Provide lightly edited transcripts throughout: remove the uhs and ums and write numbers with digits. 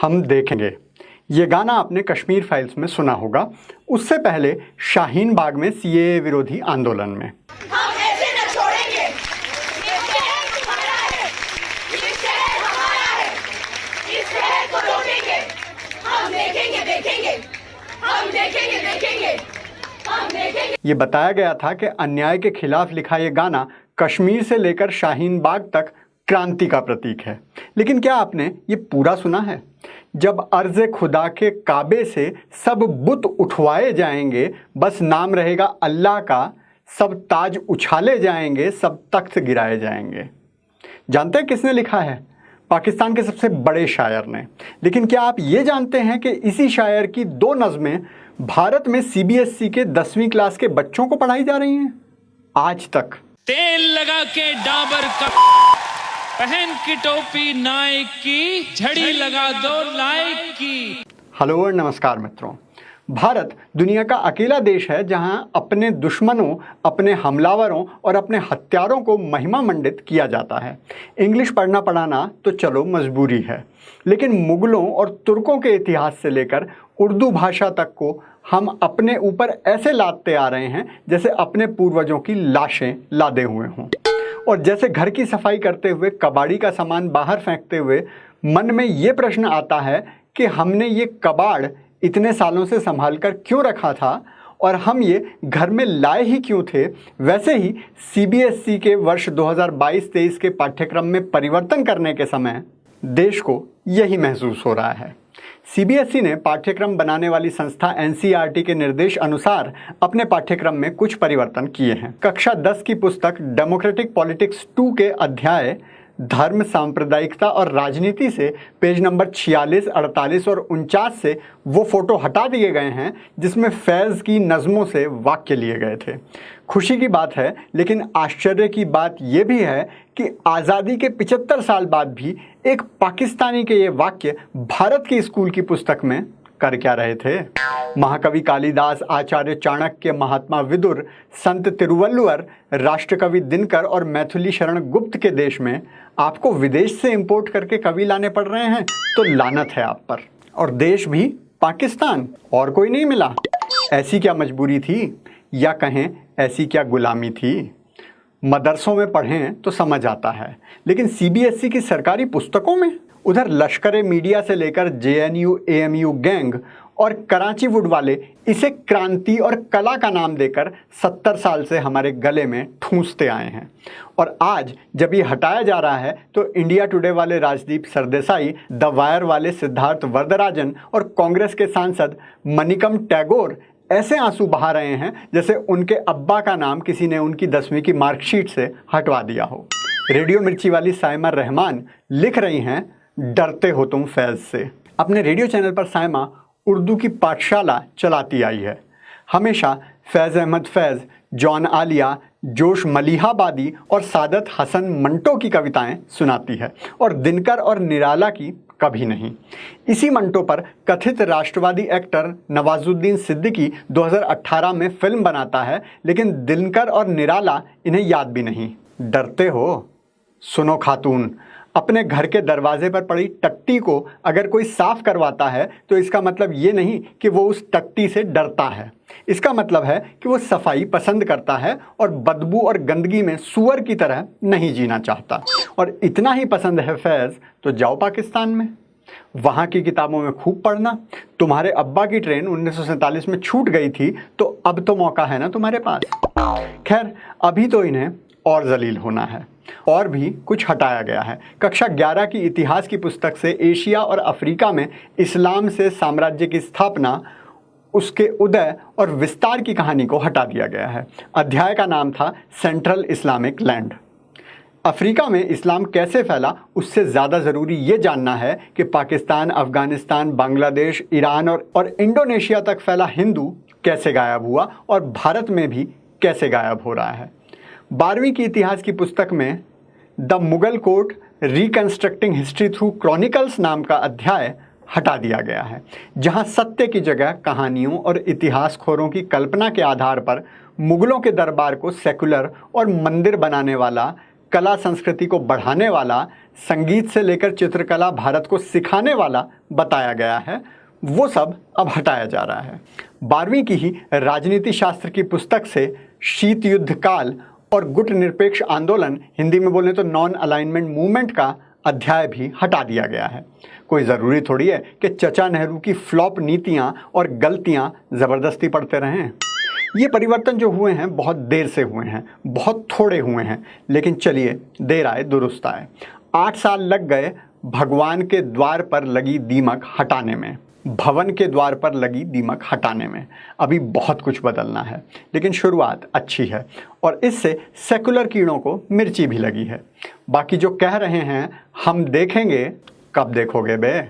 हम देखेंगे। ये गाना आपने कश्मीर फाइल्स में सुना होगा, उससे पहले शाहीन बाग में सीएए विरोधी आंदोलन में। हम ऐसे न छोड़ेंगे, ये शहर तुम्हारा है, ये शहर हमारा है, इस शहर को रोकेंगे, हम देखेंगे देखेंगे, हम देखेंगे देखेंगे, हम देखेंगे। ये बताया गया था कि अन्याय के खिलाफ लिखा ये गाना कश्मीर से लेकर शाहीन बाग तक क्रांति का प्रतीक है। लेकिन क्या आपने ये पूरा सुना है? जब अर्ज़ खुदा के काबे से सब बुत उठवाए जाएंगे, बस नाम रहेगा अल्लाह का, सब ताज उछाले जाएंगे, सब तख्त गिराए जाएंगे। जानते हैं किसने लिखा है? पाकिस्तान के सबसे बड़े शायर ने। लेकिन क्या आप ये जानते हैं कि इसी शायर की 2 नज़में भारत में सीबीएसई के 10वीं क्लास के बच्चों को पढ़ाई जा रही हैं आज तक? तेल लगा के डाबर का, पहन की टोपी नाइक की, झड़ी लगा दो लाइक की। हेलो और नमस्कार मित्रों। भारत दुनिया का अकेला देश है जहां अपने दुश्मनों, अपने हमलावरों और अपने हत्यारों को महिमा मंडित किया जाता है। इंग्लिश पढ़ना पढ़ाना तो चलो मजबूरी है, लेकिन मुगलों और तुर्कों के इतिहास से लेकर उर्दू भाषा तक को हम अपने ऊपर ऐसे लादते आ रहे हैं जैसे अपने पूर्वजों की लाशें लादे हुए हों। और जैसे घर की सफाई करते हुए कबाड़ी का सामान बाहर फेंकते हुए मन में ये प्रश्न आता है कि हमने ये कबाड़ इतने सालों से संभाल कर क्यों रखा था और हम ये घर में लाए ही क्यों थे, वैसे ही सीबीएसई के वर्ष 2022-23 के पाठ्यक्रम में परिवर्तन करने के समय देश को यही महसूस हो रहा है। सीबीएसई ने पाठ्यक्रम बनाने वाली संस्था एनसीईआरटी के निर्देश अनुसार अपने पाठ्यक्रम में कुछ परिवर्तन किए हैं। कक्षा 10 की पुस्तक डेमोक्रेटिक पॉलिटिक्स 2 के अध्याय धर्म, सांप्रदायिकता और राजनीति से पेज नंबर 46, 48 और 49 से वो फोटो हटा दिए गए हैं जिसमें फैज़ की नज़मों से वाक्य लिए गए थे। खुशी की बात है, लेकिन आश्चर्य की बात यह भी है कि आज़ादी के 75 साल बाद भी एक पाकिस्तानी के ये वाक्य भारत की स्कूल की पुस्तक में कर क्या रहे थे? महाकवि कालिदास, आचार्य चाणक्य, महात्मा विदुर, संत तिरुवल्लुवर, राष्ट्रकवि दिनकर और मैथिली शरण गुप्त के देश में आपको विदेश से इंपोर्ट करके कवि लाने पड़ रहे हैं, तो लानत है आप पर। और देश भी पाकिस्तान, और कोई नहीं मिला। ऐसी क्या मजबूरी थी, या कहें ऐसी क्या गुलामी थी? मदरसों में पढ़ें तो समझ आता है, लेकिन सीबीएसई की सरकारी पुस्तकों में? उधर लश्कर मीडिया से लेकर जेएनयू एएमयू गैंग और कराची वुड वाले इसे क्रांति और कला का नाम देकर 70 साल से हमारे गले में ठूंसते आए हैं। और आज जब ये हटाया जा रहा है तो इंडिया टुडे वाले राजदीप सरदेसाई, द वायर वाले सिद्धार्थ वरदराजन और कांग्रेस के सांसद मनिकम टैगोर ऐसे आंसू बहा रहे हैं जैसे उनके अब्बा का नाम किसी ने उनकी 10वीं की मार्कशीट से हटवा दिया हो। रेडियो मिर्ची वाली साइमा रहमान लिख रही हैं, डरते हो तुम फैज़ से। अपने रेडियो चैनल पर साइमा उर्दू की पाठशाला चलाती आई है। हमेशा फैज़ अहमद फैज़, जॉन आलिया, जोश मलिहाबादी और सादत हसन मंटो की कविताएं सुनाती है और दिनकर और निराला की कभी नहीं। इसी मंटो पर कथित राष्ट्रवादी एक्टर नवाजुद्दीन सिद्दीकी 2018 में फिल्म बनाता है, लेकिन दिनकर और निराला इन्हें याद भी नहीं। डरते हो? सुनो खातून, अपने घर के दरवाजे पर पड़ी टट्टी को अगर कोई साफ करवाता है तो इसका मतलब ये नहीं कि वो उस टट्टी से डरता है। इसका मतलब है कि वो सफाई पसंद करता है और बदबू और गंदगी में सूअर की तरह नहीं जीना चाहता। और इतना ही पसंद है फैज़ तो जाओ पाकिस्तान में, वहाँ की किताबों में खूब पढ़ना। तुम्हारे अब्बा की ट्रेन 1947 में छूट गई थी, तो अब तो मौका है ना तुम्हारे पास। खैर, अभी तो इन्हें और जलील होना है। और भी कुछ हटाया गया है। कक्षा 11 की इतिहास की पुस्तक से एशिया और अफ्रीका में इस्लाम से साम्राज्य की स्थापना, उसके उदय और विस्तार की कहानी को हटा दिया गया है। अध्याय का नाम था सेंट्रल इस्लामिक लैंड। अफ्रीका में इस्लाम कैसे फैला, उससे ज़्यादा ज़रूरी ये जानना है कि पाकिस्तान, अफ़गानिस्तान, बांग्लादेश, ईरान और इंडोनेशिया तक फैला हिंदू कैसे गायब हुआ और भारत में भी कैसे गायब हो रहा है। 12वीं की इतिहास की पुस्तक में the Mughal court reconstructing history through chronicles नाम का अध्याय हटा दिया गया है, जहां सत्य की जगह कहानियों और इतिहासखोरों की कल्पना के आधार पर मुगलों के दरबार को सेकुलर और मंदिर बनाने वाला कला संस्कृति को बढ़ाने वाला, संगीत से लेकर चित्रकला भारत को सिखाने वाला बताया गया है, वो सब अब हटाया जा रहा है। 12वीं की ही राजनीति शास्त्र की पुस्तक से शीत युद्ध काल और गुट निरपेक्ष आंदोलन, हिंदी में बोले तो नॉन अलाइनमेंट मूवमेंट का अध्याय भी हटा दिया गया है। कोई ज़रूरी थोड़ी है कि चचा नेहरू की फ्लॉप नीतियां और गलतियां ज़बरदस्ती पढ़ते रहें। ये परिवर्तन जो हुए हैं बहुत देर से हुए हैं, बहुत थोड़े हुए हैं, लेकिन चलिए देर आए दुरुस्त आए। 8 साल लग गए भगवान के द्वार पर लगी दीमक हटाने में, भवन के द्वार पर लगी दीमक हटाने में। अभी बहुत कुछ बदलना है, लेकिन शुरुआत अच्छी है और इससे सेकुलर कीड़ों को मिर्ची भी लगी है। बाकी जो कह रहे हैं हम देखेंगे, कब देखोगे बे?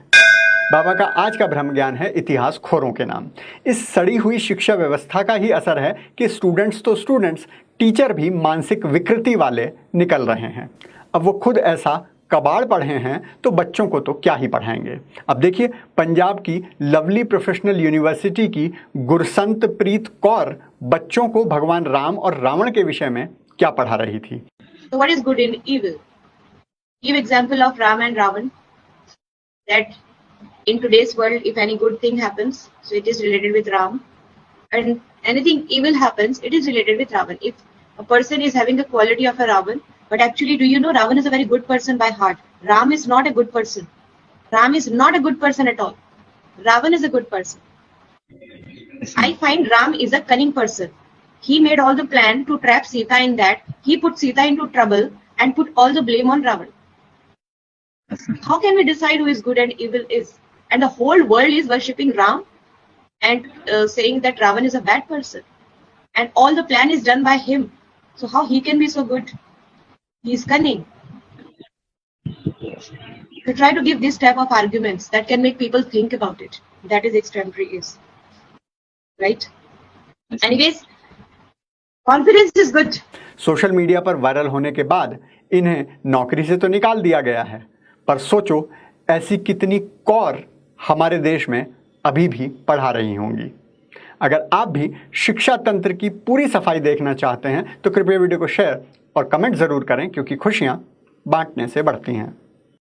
बाबा का आज का ब्रह्म ज्ञान है इतिहास खोरों के नाम। इस सड़ी हुई शिक्षा व्यवस्था का ही असर है कि स्टूडेंट्स तो स्टूडेंट्स, टीचर भी मानसिक विकृति वाले निकल रहे हैं। अब वो खुद ऐसा कबाड़ पढ़े हैं तो बच्चों को तो क्या ही पढ़ाएंगे। अब देखिए पंजाब की लवली प्रोफेशनल यूनिवर्सिटी की गुरसंत प्रीत कौर बच्चों को भगवान राम और रावण के विषय में क्या पढ़ा रही थी। So what is good in evil? Give example of Ram and Ravan, that in today's world if any good thing happens, so it is related with Ram, and anything evil happens, it is related with Ravan. If a person is having the quality of a Ravan, but actually do you know Ravan is a very good person by heart. Ram is not a good person. Ram is not a good person at all. Ravan is a good person. I find Ram is a cunning person. He made all the plan to trap Sita in that. He put Sita into trouble and put all the blame on Ravan. How can we decide who is good and evil is? And the whole world is worshipping Ram and saying that Ravan is a bad person. And all the plan is done by him. So how he can be so good? He is cunning. To try to give this type of arguments that can make people think about it. That is extremely is. Right? Anyways, confidence is good. Social media पर viral होने के बाद इन्हें नौकरी से तो निकाल दिया गया है, पर सोचो ऐसी कितनी कौर हमारे देश में अभी भी पढ़ा रही होंगी। अगर आप भी शिक्षा तंत्र की पूरी सफाई देखना चाहते हैं तो कृपया वीडियो को शेयर और कमेंट ज़रूर करें, क्योंकि खुशियां बांटने से बढ़ती हैं।